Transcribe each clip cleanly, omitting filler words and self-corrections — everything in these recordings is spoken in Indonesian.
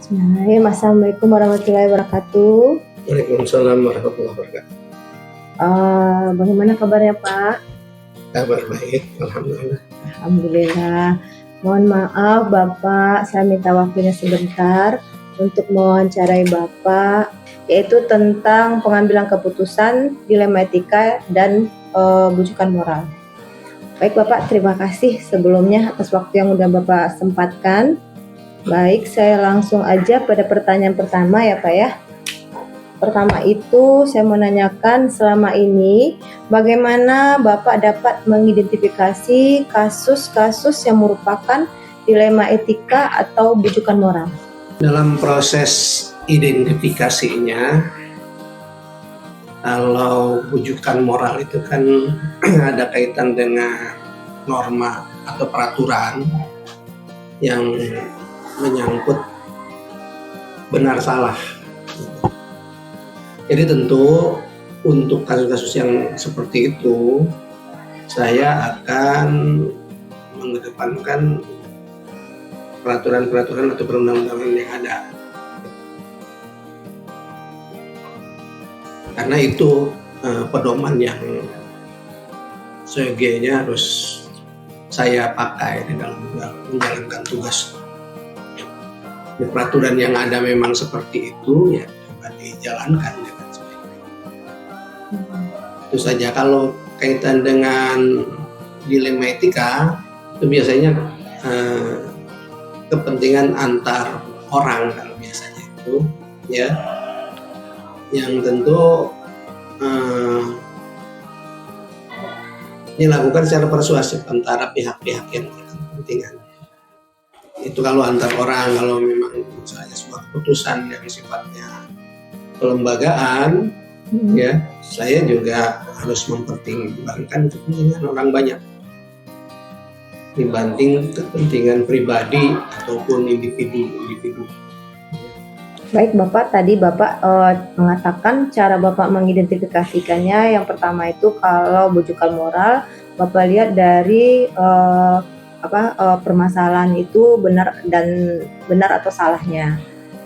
Bismillahirrahmanirrahim. Assalamualaikum warahmatullahi wabarakatuh. Waalaikumsalam warahmatullahi wabarakatuh. Bagaimana kabarnya Pak? Kabar baik, alhamdulillah. Alhamdulillah. Mohon maaf Bapak, saya minta waktunya sebentar untuk mewawancarai Bapak, yaitu tentang pengambilan keputusan, dilema etika, dan bujukan moral. Baik Bapak, terima kasih sebelumnya atas waktu yang udah Bapak sempatkan. Baik, saya langsung aja pada pertanyaan pertama ya Pak ya. Pertama itu saya mau nanyakan, selama ini bagaimana Bapak dapat mengidentifikasi kasus-kasus yang merupakan dilema etika atau bujukan moral? Dalam proses identifikasinya, kalau bujukan moral itu kan ada kaitan dengan norma atau peraturan yang menyangkut benar salah. Jadi tentu untuk kasus-kasus yang seperti itu, saya akan mengedepankan peraturan-peraturan atau perundang-undangan yang ada. Karena itu pedoman yang seyogianya harus saya pakai di dalam menjalankan tugas. Peraturan yang ada memang seperti itu, ya coba dijalankan dengan sebaik-baiknya. Itu saja. Kalau kaitan dengan dilema etika, itu biasanya kepentingan antar orang kalau biasanya itu, ya, yang tentu dilakukan secara persuasif antara pihak-pihak yang berkepentingan. Itu kalau antar orang. Kalau memang misalnya sebuah keputusan yang sifatnya kelembagaan, ya, saya juga harus mempertimbangkan kepentingan orang banyak dibanding kepentingan pribadi ataupun individu. Baik Bapak, tadi Bapak mengatakan cara Bapak mengidentifikasikannya. Yang pertama itu kalau bujukan moral, Bapak lihat dari permasalahan itu benar atau salahnya,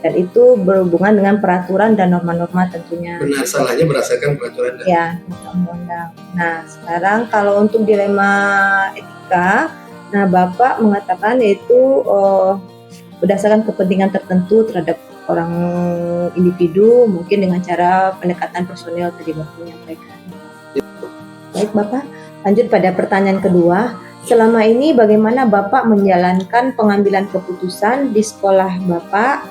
dan itu berhubungan dengan peraturan dan norma-norma tentunya. Benar salahnya berdasarkan peraturan dan ya, undang-undang. Nah, sekarang kalau untuk dilema etika, nah Bapak mengatakan yaitu berdasarkan kepentingan tertentu terhadap orang individu, mungkin dengan cara pendekatan personil tadi Bapak menyampaikan. Baik Bapak, lanjut pada pertanyaan kedua. Selama ini bagaimana Bapak menjalankan pengambilan keputusan di sekolah Bapak,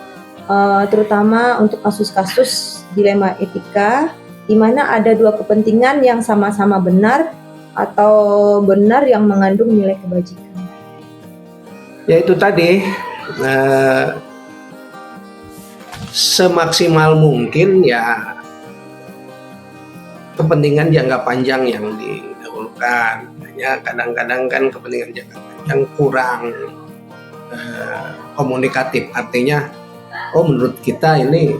terutama untuk kasus-kasus dilema etika, di mana ada dua kepentingan yang sama-sama benar atau benar yang mengandung nilai kebajikan? Ya itu tadi, semaksimal mungkin ya kepentingan jangka panjang yang didahulukan. Hanya kadang-kadang kan kepentingan jangka panjang kurang komunikatif. Artinya, menurut kita ini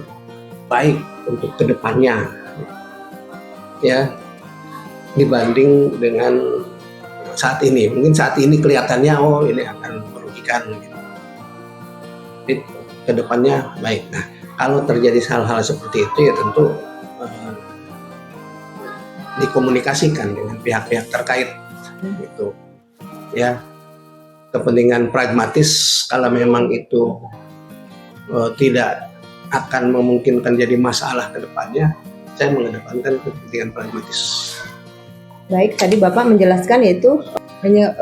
baik untuk kedepannya, ya, dibanding dengan saat ini. Mungkin saat ini kelihatannya ini akan merugikan, gitu. Tapi kedepannya baik. Nah, kalau terjadi hal-hal seperti itu ya tentu dikomunikasikan dengan pihak-pihak terkait, gitu, ya. Kepentingan pragmatis kalau memang itu tidak akan memungkinkan jadi masalah ke depannya, saya mengedepankan kepentingan pragmatis. Baik, tadi Bapak menjelaskan yaitu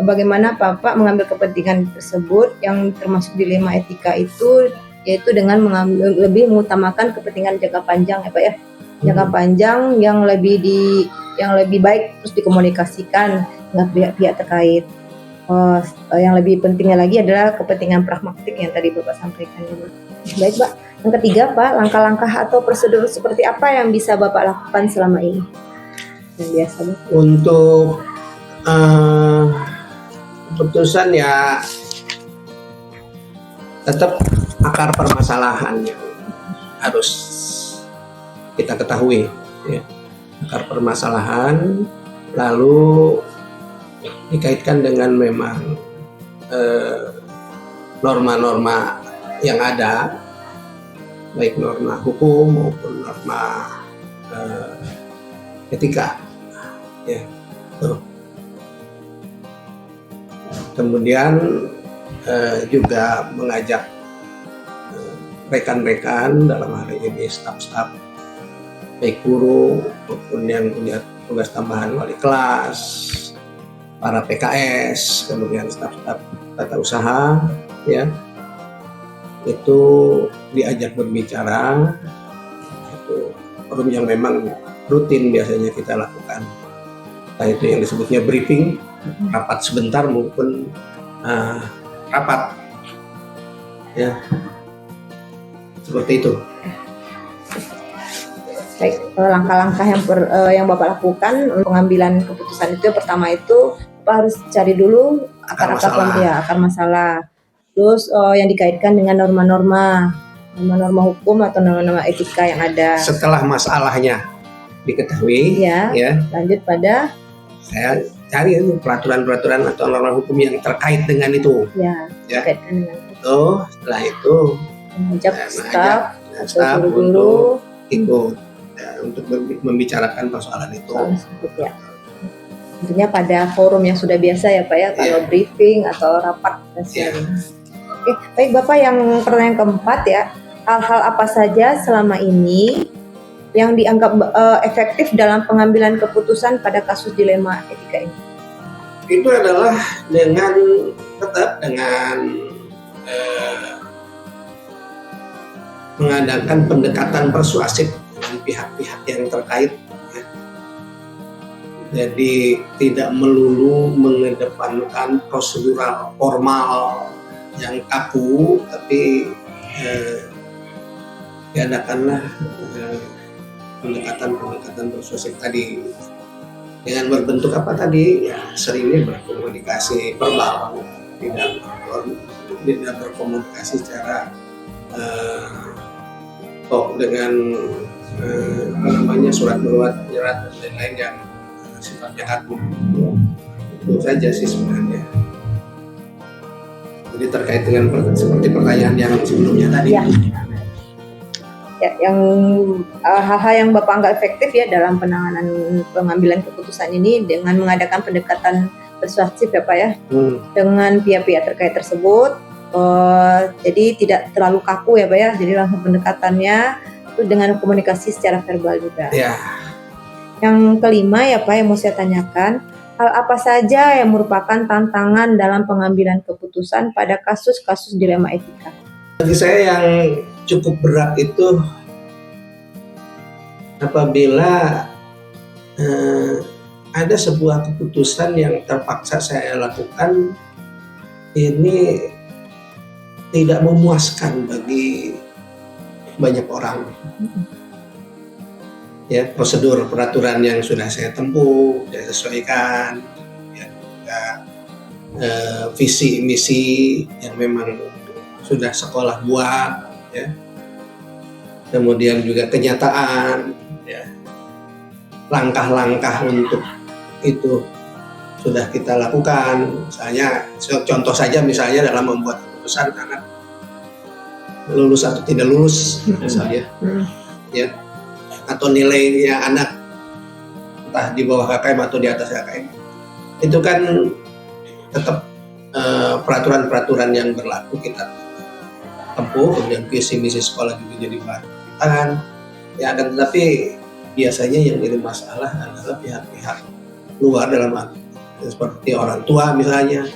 bagaimana Bapak mengambil kepentingan tersebut yang termasuk dilema etika itu, yaitu dengan lebih mengutamakan kepentingan jangka panjang ya Pak ya. Jangka panjang yang lebih baik terus dikomunikasikan dengan pihak-pihak terkait. Yang lebih pentingnya lagi adalah kepentingan pragmatik yang tadi Bapak sampaikan. Baik Pak, yang ketiga Pak, langkah-langkah atau prosedur seperti apa yang bisa Bapak lakukan selama ini? Yang biasa Pak. Untuk keputusan ya tetap akar permasalahan yang harus kita ketahui, ya. Akar permasalahan, lalu dikaitkan dengan memang norma-norma yang ada, baik norma hukum maupun norma etika. Ya. Tuh. Kemudian juga mengajak rekan-rekan dalam hal ini staf-staf baik guru maupun yang punya tugas tambahan wali kelas, para PKS, kemudian staf-staf tata usaha, ya, itu diajak berbicara. Itu forum yang memang rutin biasanya kita lakukan. Entah itu yang disebutnya briefing, rapat sebentar maupun rapat, ya, seperti itu. Baik, langkah-langkah yang Bapak lakukan untuk pengambilan keputusan itu, yang pertama itu Bapak harus cari dulu akar masalah. Terus yang dikaitkan dengan norma-norma hukum atau norma-norma etika yang ada. Setelah masalahnya diketahui, ya, lanjut pada saya cari peraturan-peraturan atau norma hukum yang terkait dengan itu. Ya. Terkaitkan dengan itu. Setelah itu mengajak staf atau guru ikut untuk membicarakan persoalan itu. Ya. Tentunya pada forum yang sudah biasa ya Pak ya, kalau briefing atau rapat dan sebagainya. Oke, baik Bapak, yang pertanyaan keempat ya, hal-hal apa saja selama ini yang dianggap efektif dalam pengambilan keputusan pada kasus dilema etika ini? Itu adalah dengan mengadakan pendekatan persuasif dengan pihak-pihak yang terkait. Ya. Jadi tidak melulu mengedepankan prosedural formal yang kaku, tapi diadakanlah pendekatan persuasif tadi dengan berbentuk apa tadi, ya seringnya berkomunikasi verbal, tidak berkomunikasi secara dengan surat menyurat dan lain-lain yang sifatnya kaku. Itu saja sih sebenarnya. Jadi terkait dengan seperti pertanyaan yang sebelumnya tadi. Ya, yang hal-hal yang Bapak anggap efektif ya dalam penanganan pengambilan keputusan ini dengan mengadakan pendekatan persuasif ya Pak ya, dengan pihak-pihak terkait tersebut. Jadi tidak terlalu kaku ya Pak ya, jadi langsung pendekatannya itu dengan komunikasi secara verbal juga. Ya. Yang kelima ya Pak, yang mau saya tanyakan, hal apa saja yang merupakan tantangan dalam pengambilan keputusan pada kasus-kasus dilema etika? Bagi saya yang cukup berat itu apabila ada sebuah keputusan yang terpaksa saya lakukan ini tidak memuaskan bagi banyak orang. Ya, prosedur peraturan yang sudah saya tempuh, saya sesuaikan, ya, visi misi yang memang sudah sekolah buat, ya. Kemudian juga kenyataan, ya. Langkah-langkah untuk itu sudah kita lakukan. Misalnya, contoh saja misalnya dalam membuat keputusan anak lulus atau tidak lulus, misalnya, ya, atau nilainya anak entah di bawah KKM atau di atas KKM, itu kan tetap peraturan-peraturan yang berlaku kita tempuh, kemudian visi misi sekolah juga jadi bahan pertimbangan. Ya, akan tetapi biasanya yang jadi masalah adalah pihak-pihak luar dalam hal seperti orang tua misalnya,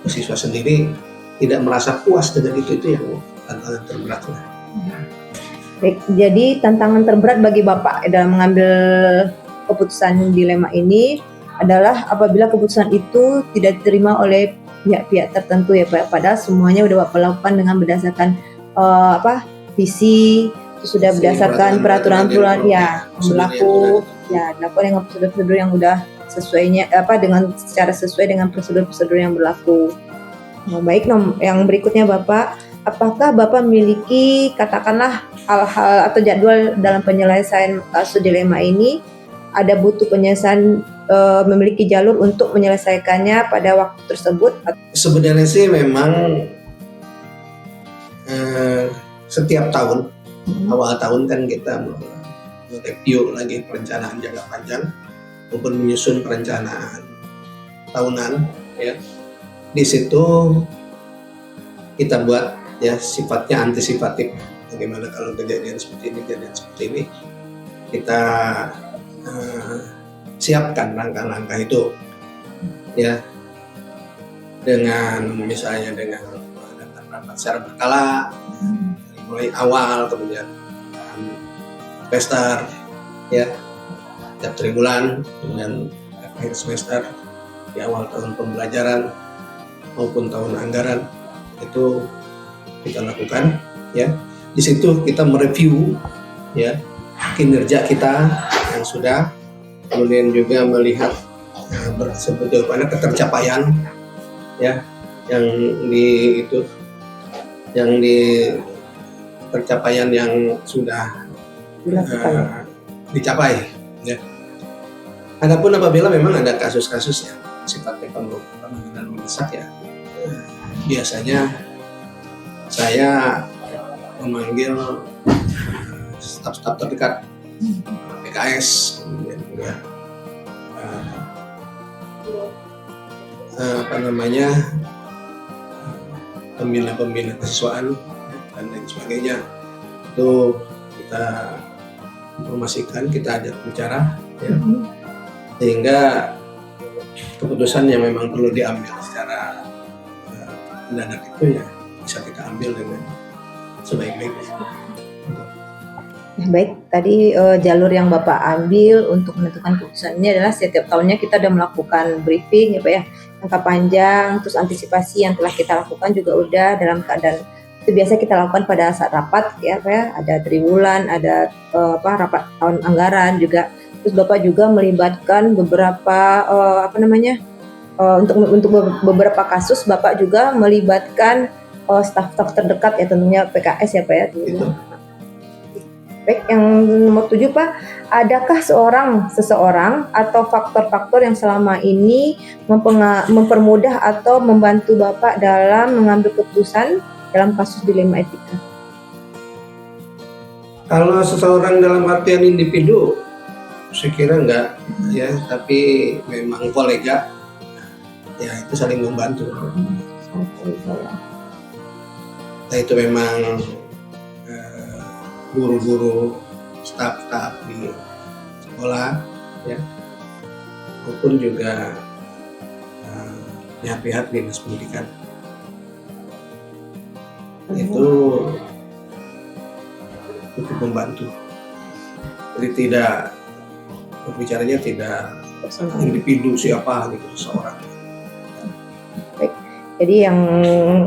siswa sendiri tidak merasa puas dengan itu yang tantangan terberat lah. Baik, jadi tantangan terberat bagi Bapak dalam mengambil keputusan dilema ini adalah apabila keputusan itu tidak diterima oleh pihak-pihak tertentu ya Pak. Padahal semuanya udah Bapak lakukan dengan berdasarkan visi, sudah berdasarkan peraturan-peraturan ya berlaku, ya dilakukan dengan prosedur-prosedur yang udah sesuainya dengan secara sesuai dengan prosedur-prosedur yang berlaku. Nah, baik, yang berikutnya Bapak, apakah Bapak memiliki katakanlah hal-hal atau jadwal dalam penyelesaian kasus dilema ini? Ada butuh penyelesaian, memiliki jalur untuk menyelesaikannya pada waktu tersebut? Sebenarnya sih memang setiap tahun Awal tahun kan kita review lagi perencanaan jangka panjang maupun menyusun perencanaan tahunan, ya. Di situ kita buat ya sifatnya antisipatif. Bagaimana kalau kejadian seperti ini, kita siapkan langkah-langkah itu, ya, dengan misalnya dengan datang rapat secara berkala, mulai awal, kemudian semester, ya, tiap 3 bulan, kemudian akhir semester, di awal tahun pembelajaran maupun tahun anggaran, itu kita lakukan, ya. Di situ kita mereview, ya, kinerja kita yang sudah, kemudian juga melihat sejauh mana ketercapaian, ya, yang di tercapaian yang sudah dicapai, ya. Adapun apabila memang ada kasus-kasus yang sifatnya pemanggilan mendesak, ya, biasanya saya memanggil staf-staf terdekat PKS, kemudian juga pembina kesiswaan dan lain sebagainya. Itu kita informasikan, kita ajak bicara, ya, sehingga keputusan yang memang perlu diambil secara mendadak itu ya bisa kita ambil dengan sebaik-baiknya. Baik, tadi jalur yang Bapak ambil untuk menentukan keputusan ini adalah setiap tahunnya kita sudah melakukan briefing, ya Pak ya, jangka panjang, terus antisipasi yang telah kita lakukan juga udah dalam keadaan itu biasa kita lakukan pada saat rapat, ya Pak ya, ada triwulan, ada rapat tahun anggaran juga. Terus Bapak juga melibatkan beberapa untuk beberapa kasus Bapak juga melibatkan staf-staf terdekat, ya tentunya PKS, ya Pak ya. Itu. Baik, yang nomor 7 Pak, adakah seseorang atau faktor-faktor yang selama ini mempermudah atau membantu Bapak dalam mengambil keputusan dalam kasus dilema etika? Kalau seseorang dalam artian individu, saya kira enggak, ya, tapi memang kolega, ya, itu saling membantu. Nah, itu memang guru-guru, staf-staf di sekolah, ya, maupun juga pihak-pihak dinas pendidikan, itu cukup membantu. Jadi tidak berbicaranya tidak individu siapa gitu, seseorang. Jadi yang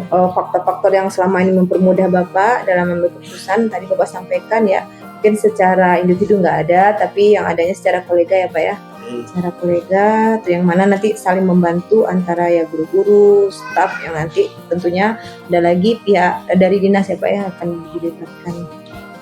faktor-faktor yang selama ini mempermudah Bapak dalam mengambil keputusan tadi Bapak sampaikan, ya, mungkin secara individu nggak ada, tapi yang adanya secara kolega, ya Pak ya, secara kolega, itu yang mana nanti saling membantu antara ya guru-guru, staf yang nanti tentunya ada lagi pihak dari dinas, ya Pak ya, akan dilibatkan.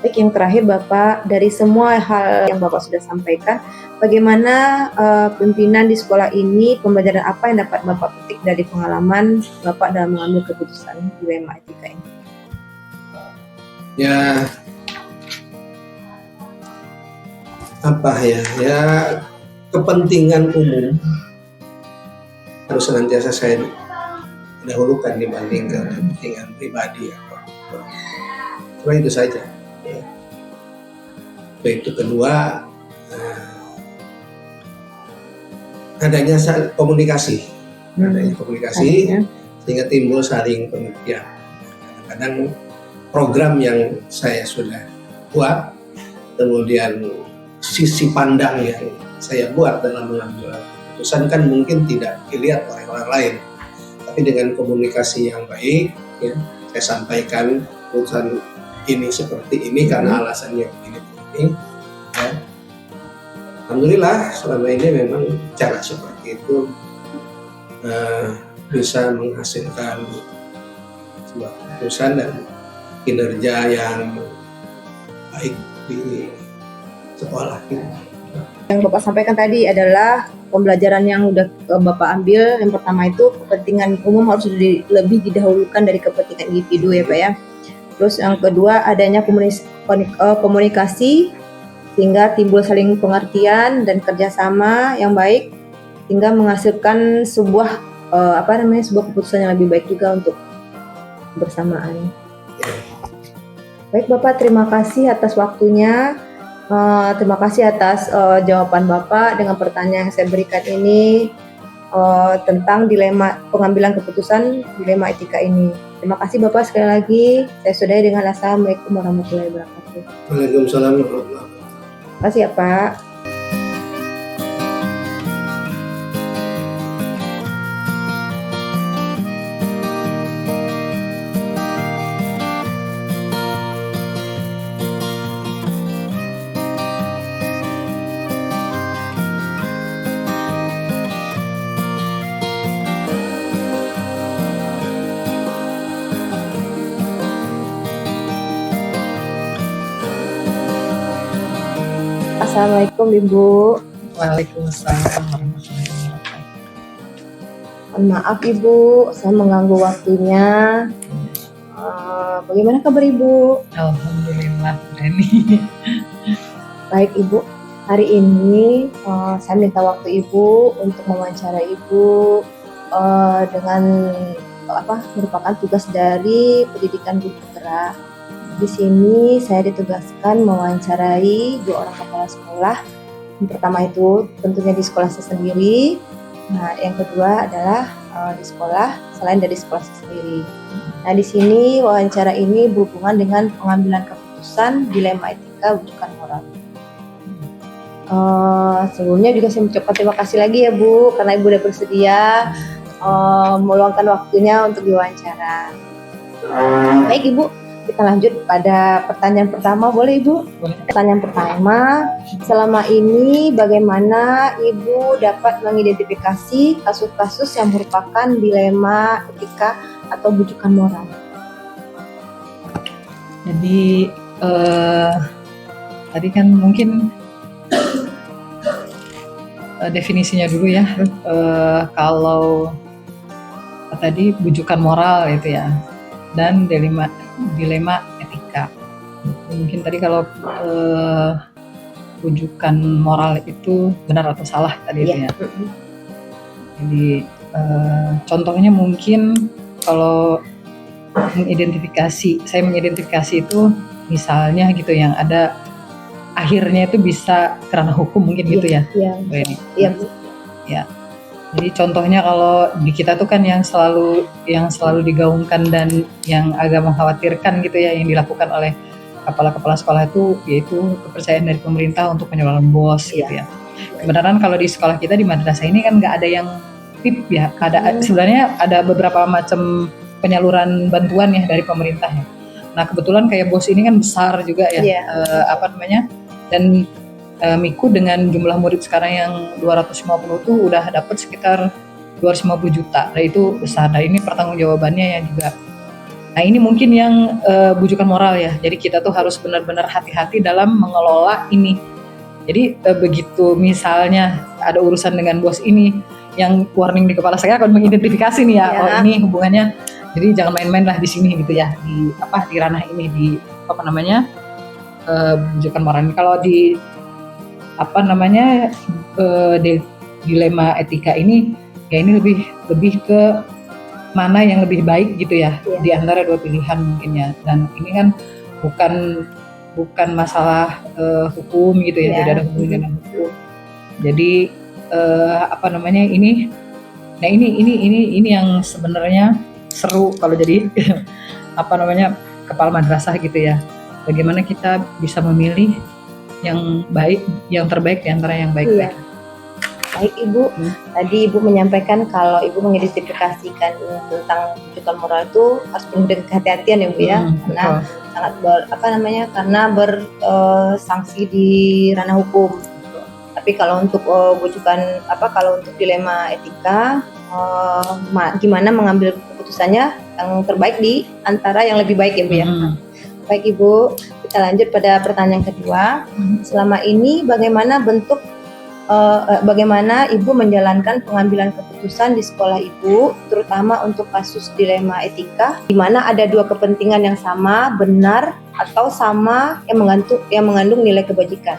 Baik, yang terakhir Bapak, dari semua hal yang Bapak sudah sampaikan, bagaimana pimpinan di sekolah ini, pembelajaran apa yang dapat Bapak petik dari pengalaman Bapak dalam mengambil keputusan dilema etika ini? Ya, ya, kepentingan umum harus senantiasa saya dahulukan dibanding kepentingan pribadi, ya. Cuma itu saja. Itu kedua, adanya komunikasi, sehingga timbul saling pengertian. Kadang-kadang program yang saya sudah buat, kemudian sisi pandang yang saya buat dalam mengambil keputusan kan mungkin tidak dilihat oleh orang lain, tapi dengan komunikasi yang baik, ya, saya sampaikan keputusan ini seperti ini karena alasannya ini. Ya. Alhamdulillah selama ini memang cara seperti itu bisa menghasilkan sebuah keputusan dan kinerja yang baik di sekolah. Yang Bapak sampaikan tadi adalah pembelajaran yang udah Bapak ambil. Yang pertama itu kepentingan umum harus lebih didahulukan dari kepentingan individu, ya Pak ya. Terus yang kedua adanya komunikasi sehingga timbul saling pengertian dan kerjasama yang baik sehingga menghasilkan sebuah sebuah keputusan yang lebih baik juga untuk bersamaan. Baik Bapak, terima kasih atas waktunya. Terima kasih atas jawaban Bapak dengan pertanyaan yang saya berikan ini tentang dilema pengambilan keputusan dilema etika ini. Terima kasih Bapak sekali lagi. Saya sudahi dengan Assalamualaikum warahmatullahi wabarakatuh. Waalaikumsalam warahmatullahi wabarakatuh. Terima kasih ya Pak. Assalamualaikum Ibu. Waalaikumsalam warahmatullahi wabarakatuh. Mohon maaf Ibu, saya mengganggu waktunya. Bagaimana kabar Ibu? Alhamdulillah, Reni. Baik Ibu, hari ini saya minta waktu Ibu untuk mewawancara Ibu dengan merupakan tugas dari pendidikan guru penggerak. Di sini saya ditugaskan mewawancarai 2 orang kepala sekolah. Yang pertama itu tentunya di sekolah saya sendiri. Nah, yang kedua adalah di sekolah selain dari sekolah saya sendiri. Nah, di sini wawancara ini berhubungan dengan pengambilan keputusan dilema etika rujukan moral. Sebelumnya juga saya mengucapkan terima kasih lagi ya Bu, karena Ibu udah bersedia meluangkan waktunya untuk diwawancara. Baik Ibu, kita lanjut pada pertanyaan pertama, boleh Ibu? Boleh. Pertanyaan pertama, selama ini bagaimana Ibu dapat mengidentifikasi kasus-kasus yang merupakan dilema etika atau bujukan moral? Jadi tadi kan mungkin definisinya dulu ya. Kalau tadi bujukan moral itu ya, dan dilema etika. Mungkin tadi kalau bujukan moral itu benar atau salah tadi itu ya. Jadi contohnya mungkin kalau saya mengidentifikasi itu misalnya gitu yang ada akhirnya itu bisa kerana hukum mungkin gitu ya. Iya Bu. Ya. Jadi contohnya kalau di kita tuh kan yang selalu digaungkan dan yang agak mengkhawatirkan gitu ya yang dilakukan oleh kepala-kepala sekolah itu yaitu kepercayaan dari pemerintah untuk penyaluran BOS gitu ya. Kebenaran kalau di sekolah kita di madrasah ini kan nggak ada yang PIP ya. Sebenarnya ada beberapa macam penyaluran bantuan ya dari pemerintah ya. Nah kebetulan kayak BOS ini kan besar juga ya. Dan Miku dengan jumlah murid sekarang yang 250 tuh udah dapat sekitar 250 juta. Nah itu besar. Nah ini pertanggungjawabannya yang juga. Nah ini mungkin yang bujukan moral ya. Jadi kita tuh harus benar-benar hati-hati dalam mengelola ini. Jadi begitu misalnya ada urusan dengan bos ini, yang warning di kepala saya akan mengidentifikasi nih ya. Oh ini hubungannya. Jadi jangan main-main lah di sini gitu ya. Di ranah ini bujukan moral. Kalau di dilema etika ini ya ini lebih ke mana yang lebih baik gitu ya di antara 2 pilihan mungkin ya. Dan ini kan bukan masalah hukum gitu ya, tidak ada hubungan dengan hukum. Jadi ini yang sebenarnya seru kalau jadi kepala madrasah gitu ya. Bagaimana kita bisa memilih yang baik, yang terbaik di antara yang baik-baik. Baik Ibu, tadi Ibu menyampaikan kalau Ibu mengidentifikasikan tentang bujukan moral itu harus penuh dengan kehati-hatian ya Bu ya, karena sangat karena bersanksi di ranah hukum. Tapi kalau untuk kalau untuk dilema etika, gimana mengambil keputusannya yang terbaik di antara yang lebih baik ya Bu ya. Baik Ibu, kita lanjut pada pertanyaan kedua. Selama ini bagaimana bentuk bagaimana Ibu menjalankan pengambilan keputusan di sekolah Ibu, terutama untuk kasus dilema etika, di mana ada dua kepentingan yang sama, benar atau sama yang mengandung nilai kebajikan.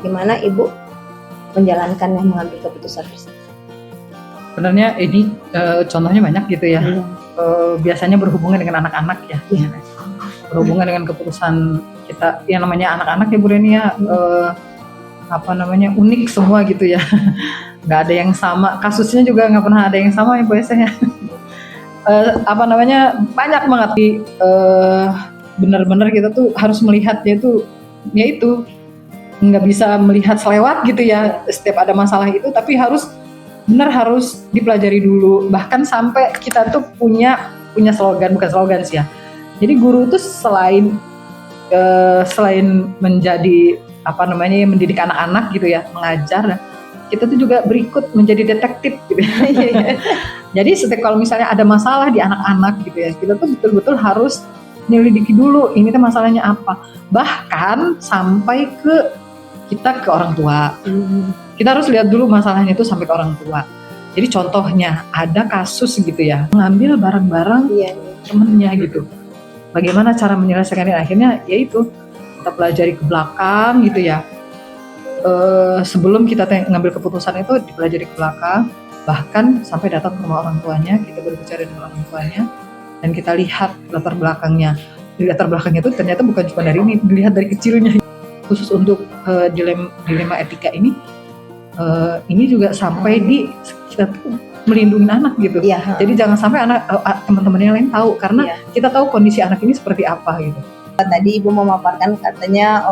Gimana Ibu menjalankan yang mengambil keputusan tersebut? Sebenarnya ini contohnya banyak gitu ya. Biasanya berhubungan dengan anak-anak ya. Berhubungan dengan keputusan kita, yang namanya anak-anak ya Bu Reni ya. Unik semua gitu ya. Nggak ada yang sama, kasusnya juga nggak pernah ada yang sama ya biasanya. Banyak banget di benar-benar kita tuh harus melihatnya itu, yaitu nggak bisa melihat selewat gitu ya setiap ada masalah itu, tapi harus dipelajari dulu. Bahkan sampai kita tuh punya slogan, bukan slogan sih ya. Jadi guru tuh selain menjadi mendidik anak-anak gitu ya, mengajar, kita tuh juga berikut menjadi detektif gitu ya. Jadi setiap kalau misalnya ada masalah di anak-anak gitu ya, kita tuh betul-betul harus nyelidiki dulu ini tuh masalahnya apa. Bahkan sampai ke orang tua. Kita harus lihat dulu masalahnya itu sampai ke orang tua. Jadi contohnya ada kasus gitu ya, mengambil barang-barang temennya gitu. Bagaimana cara menyelesaikannya? Akhirnya yaitu kita pelajari ke belakang gitu ya. Sebelum kita ngambil keputusan itu dipelajari ke belakang, bahkan sampai datang ke rumah orang tuanya, kita berbicara dengan orang tuanya, dan kita lihat latar belakangnya. Di latar belakangnya itu ternyata bukan cuma dari ini, dilihat dari kecilnya. Khusus untuk dilema etika ini juga sampai di kita tuh melindungi anak gitu. Jadi jangan sampai teman-teman yang lain tahu, karena kita tahu kondisi anak ini seperti apa gitu. Tadi Ibu memaparkan katanya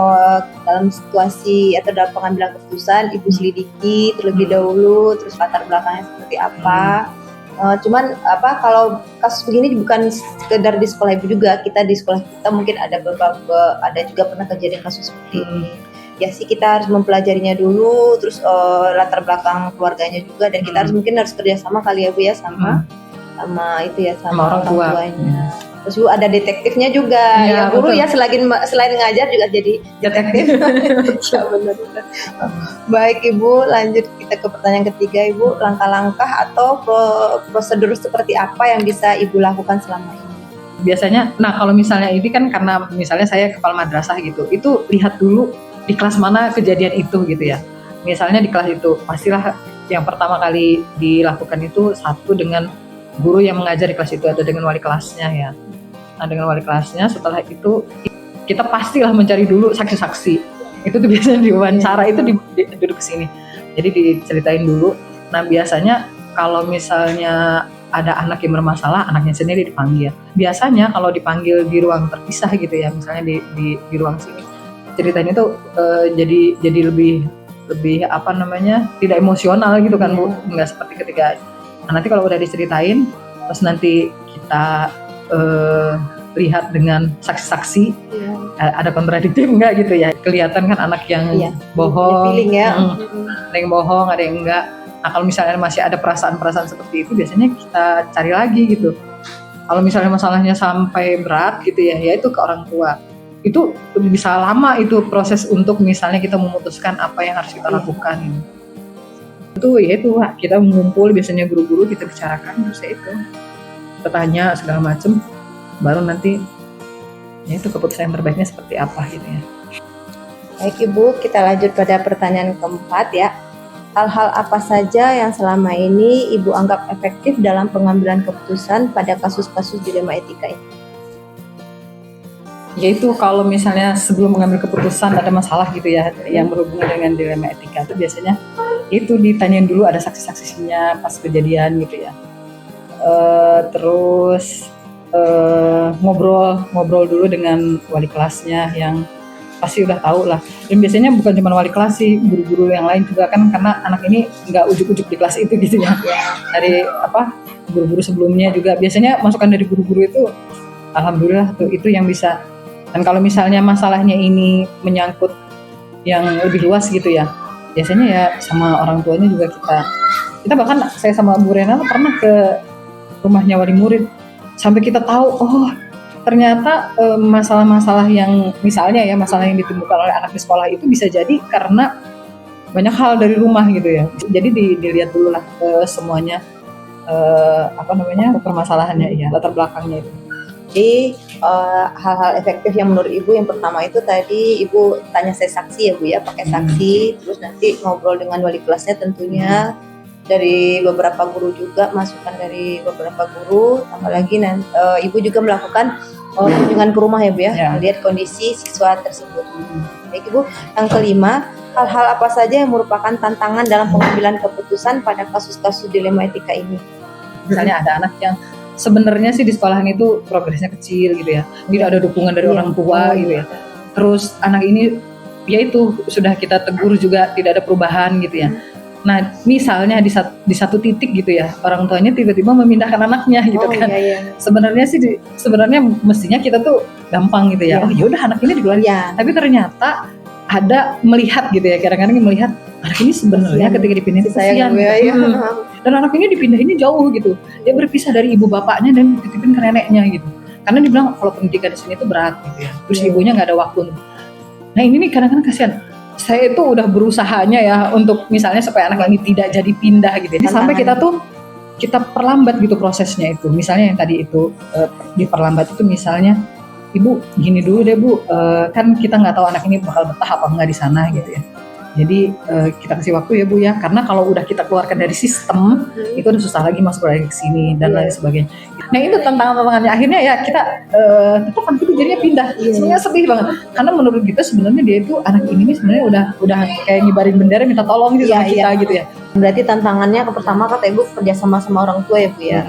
dalam situasi atau dalam pengambilan keputusan Ibu selidiki terlebih dahulu, terus latar belakangnya seperti apa. Cuman kalau kasus begini bukan sekedar di sekolah Ibu juga, kita di sekolah kita mungkin ada juga pernah kejadian kasus seperti ini. Ya sih, kita harus mempelajarinya dulu, terus latar belakang keluarganya juga, dan kita harus kerjasama kali ya Bu ya, sama orang tuanya. Terus Bu ada detektifnya juga, ya guru ya, selain ngajar juga jadi detektif. Ya benar. Baik Ibu, lanjut kita ke pertanyaan ketiga Ibu. Langkah-langkah atau prosedur seperti apa yang bisa Ibu lakukan selama ini? Biasanya, kalau misalnya ini kan karena misalnya saya kepala madrasah gitu, itu lihat dulu di kelas mana kejadian itu gitu ya. Misalnya di kelas itu, pastilah yang pertama kali dilakukan itu satu dengan guru yang mengajar di kelas itu atau dengan wali kelasnya ya. Nah dengan wali kelasnya, setelah itu kita pastilah mencari dulu saksi-saksi. Itu tuh biasanya diwawancara, itu duduk ke sini. Jadi diceritain dulu. Nah biasanya kalau misalnya ada anak yang bermasalah, anaknya sendiri dipanggil. Biasanya kalau dipanggil di ruang terpisah gitu ya, misalnya di ruang sini, ceritain itu jadi lebih tidak emosional gitu kan Bu, nggak seperti ketika nanti kalau udah diceritain, terus nanti kita lihat dengan saksi-saksi, ada kontradiktif enggak gitu ya, kelihatan kan anak yang bohong, ada yang bohong, ada yang enggak. Nah kalau misalnya masih ada perasaan-perasaan seperti itu, biasanya kita cari lagi gitu. Kalau misalnya masalahnya sampai berat gitu ya itu ke orang tua. Itu bisa lama itu proses untuk misalnya kita memutuskan apa yang harus kita lakukan. Itu kita mengumpul biasanya guru-guru, kita bicarakan, terus itu kita tanya segala macam, baru nanti itu keputusan yang terbaiknya seperti apa gitu ya. Baik Ibu, kita lanjut pada pertanyaan keempat ya. Hal-hal apa saja yang selama ini Ibu anggap efektif dalam pengambilan keputusan pada kasus-kasus dilema etika ini? Yaitu kalau misalnya sebelum mengambil keputusan ada masalah gitu ya, yang berhubungan dengan dilema etika, itu biasanya itu ditanyain dulu, ada saksi-saksinya pas kejadian gitu ya. Terus ngobrol dulu dengan wali kelasnya yang pasti udah tahu lah. Dan biasanya bukan cuma wali kelas sih, guru-guru yang lain juga kan, karena anak ini nggak ujuk-ujuk di kelas itu gitu ya. Dari guru-guru sebelumnya juga biasanya masukan dari guru-guru itu, alhamdulillah tuh itu yang bisa. Dan kalau misalnya masalahnya ini menyangkut yang lebih luas gitu ya, biasanya ya sama orang tuanya juga kita bahkan saya sama Bu Rena pernah ke rumahnya wali murid, sampai kita tahu ternyata masalah-masalah yang misalnya ya masalah yang ditimbulkan oleh anak di sekolah itu bisa jadi karena banyak hal dari rumah gitu ya. Jadi dilihat dulu lah semuanya permasalahannya ya, latar belakangnya itu. Jadi hal-hal efektif yang menurut Ibu yang pertama itu tadi Ibu tanya saya saksi ya Bu ya, pakai saksi, terus nanti ngobrol dengan wali kelasnya tentunya, dari beberapa guru juga, masukan dari beberapa guru, tambah lagi Ibu juga melakukan kunjungan ke rumah ya Bu ya, melihat kondisi siswa tersebut. Baik Ibu, yang kelima, hal-hal apa saja yang merupakan tantangan dalam pengambilan keputusan pada kasus-kasus dilema etika ini? Misalnya ada anak yang sebenarnya sih di sekolahan itu progresnya kecil gitu ya, tidak ada dukungan dari orang tua gitu ya. Terus anak ini ya itu sudah kita tegur juga tidak ada perubahan gitu ya. Nah misalnya di satu titik gitu ya, orang tuanya tiba-tiba memindahkan anaknya gitu kan. Sebenarnya sih sebenarnya mestinya kita tuh gampang gitu ya. Oh yaudah anak ini dikeluarin. Tapi ternyata ada melihat gitu ya, kadang-kadang melihat anak ini sebenarnya ketika dipindahin itu kasihan. Dan anak ini dipindahinnya jauh gitu. Dia berpisah dari ibu bapaknya dan dititipin ke neneknya gitu. Karena dibilang kalau pendidikan di sini itu berat gitu ya. Terus ibunya nggak ada waktu. Nah ini nih kadang-kadang kasihan. Saya itu udah berusahanya ya untuk misalnya supaya anak ini tidak jadi pindah gitu. Jadi sampai kita perlambat gitu prosesnya itu. Misalnya yang tadi itu diperlambat itu misalnya, Ibu gini dulu deh Bu, kan kita nggak tahu anak ini bakal betah apa enggak di sana gitu ya. Jadi kita kasih waktu ya Bu ya, karena kalau udah kita keluarkan dari sistem itu udah susah lagi masuk lagi ke sini dan lain sebagainya. Nah itu tantangannya akhirnya ya kita tetap anak itu jadinya pindah. Sebenarnya sedih banget karena menurut kita sebenarnya dia itu anak ini nih sebenarnya udah kayak ngibarin bendera minta tolong gitu sama kita gitu ya. Berarti tantangannya pertama kata Ibu kerja sama orang tua ya Bu ya.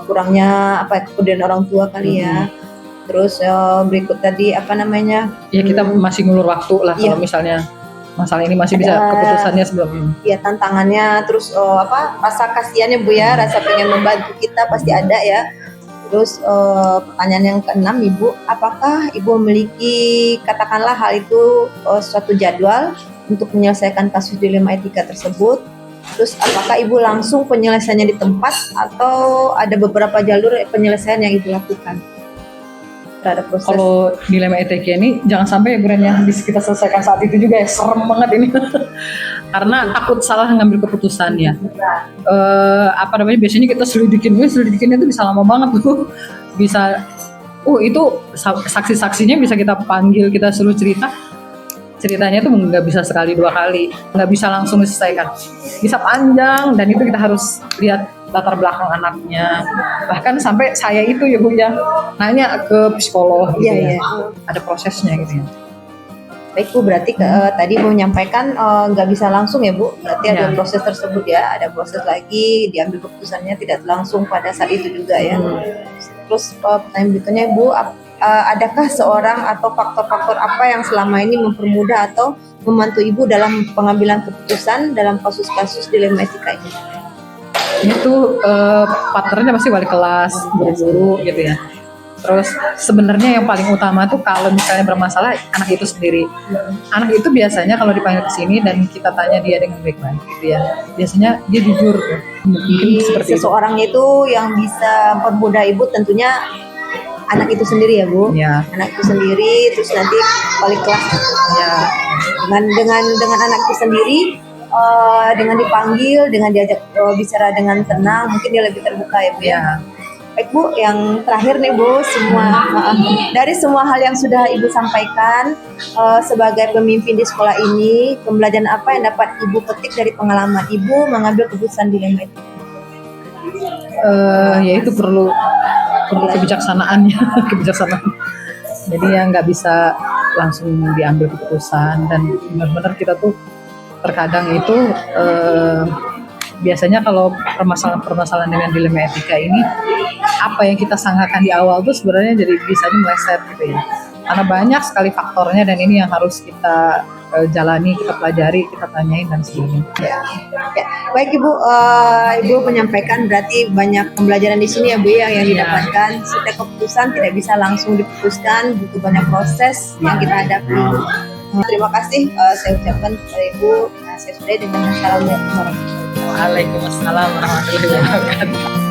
Kurangnya kepedulian orang tua kali ya. Terus berikut tadi ya kita masih ngulur waktu lah kalau misalnya masalah ini masih bisa keputusannya sebelum ini. Ya tantangannya, terus rasa kasihannya Bu ya, rasa pengen membantu kita pasti ada ya. Terus pertanyaan yang keenam Ibu, apakah Ibu memiliki katakanlah hal itu suatu jadwal untuk menyelesaikan kasus dilema etika tersebut? Terus apakah Ibu langsung penyelesaiannya di tempat atau ada beberapa jalur penyelesaian yang Ibu lakukan? Kalau dilema etika ini jangan sampai ya Bu Ren ya kita selesaikan saat itu juga ya, serem banget ini karena takut salah ngambil keputusan ya. Biasanya kita selidikinnya itu bisa lama banget tuh, bisa itu saksi-saksinya bisa kita panggil, kita suruh ceritanya tuh nggak bisa sekali dua kali, nggak bisa langsung diselesaikan, bisa panjang, dan itu kita harus lihat latar belakang anaknya, bahkan sampai saya itu ya Bu ya nanya ke psikolog gitu ya. Ada prosesnya gitu ya. Baik Bu, berarti tadi mau menyampaikan nggak bisa langsung ya Bu, berarti ada proses tersebut ya, ada proses lagi, diambil keputusannya tidak langsung pada saat itu juga ya. Terus pertanyaan berikutnya Bu, adakah seorang atau faktor-faktor apa yang selama ini mempermudah atau membantu Ibu dalam pengambilan keputusan dalam kasus-kasus dilema etika ini? Itu partnernya pasti wali kelas, guru-guru gitu ya. Terus sebenarnya yang paling utama tuh kalau misalnya bermasalah anak itu sendiri. Anak itu biasanya kalau dipanggil ke sini dan kita tanya dia dengan baik-baik gitu ya, biasanya dia jujur tuh. Mungkin seperti seseorang itu yang bisa mempermudah Ibu tentunya anak itu sendiri ya Bu. Anak itu sendiri, terus nanti wali kelas dengan anak itu sendiri, dengan dipanggil, dengan diajak bicara dengan tenang, mungkin dia lebih terbuka ya Bu ya. Baik Bu, yang terakhir nih Bu, dari semua hal yang sudah Ibu sampaikan sebagai pemimpin di sekolah ini, pembelajaran apa yang dapat Ibu petik dari pengalaman Ibu mengambil keputusan dilema itu? Yaitu perlu kebijaksanaan ya, kebijaksanaan. Jadi ya nggak bisa langsung diambil keputusan, dan benar-benar kita tuh terkadang itu biasanya kalau permasalahan dengan dilema etika ini, apa yang kita sangkakan di awal tuh sebenarnya jadi bisa meleset gitu ya. Karena banyak sekali faktornya, dan ini yang harus kita jalani, kita pelajari, kita tanyain dan sebagainya. Baik Ibu, Ibu menyampaikan berarti banyak pembelajaran di sini ya Bu yang didapatkan. Setiap keputusan tidak bisa langsung diputuskan, butuh banyak proses yang kita hadapi. Terima kasih saya ucapkan kepada Ibu. Saya sudah dengan Assalamualaikum warahmatullahi wabarakatuh. Waalaikumsalam warahmatullahi wabarakatuh.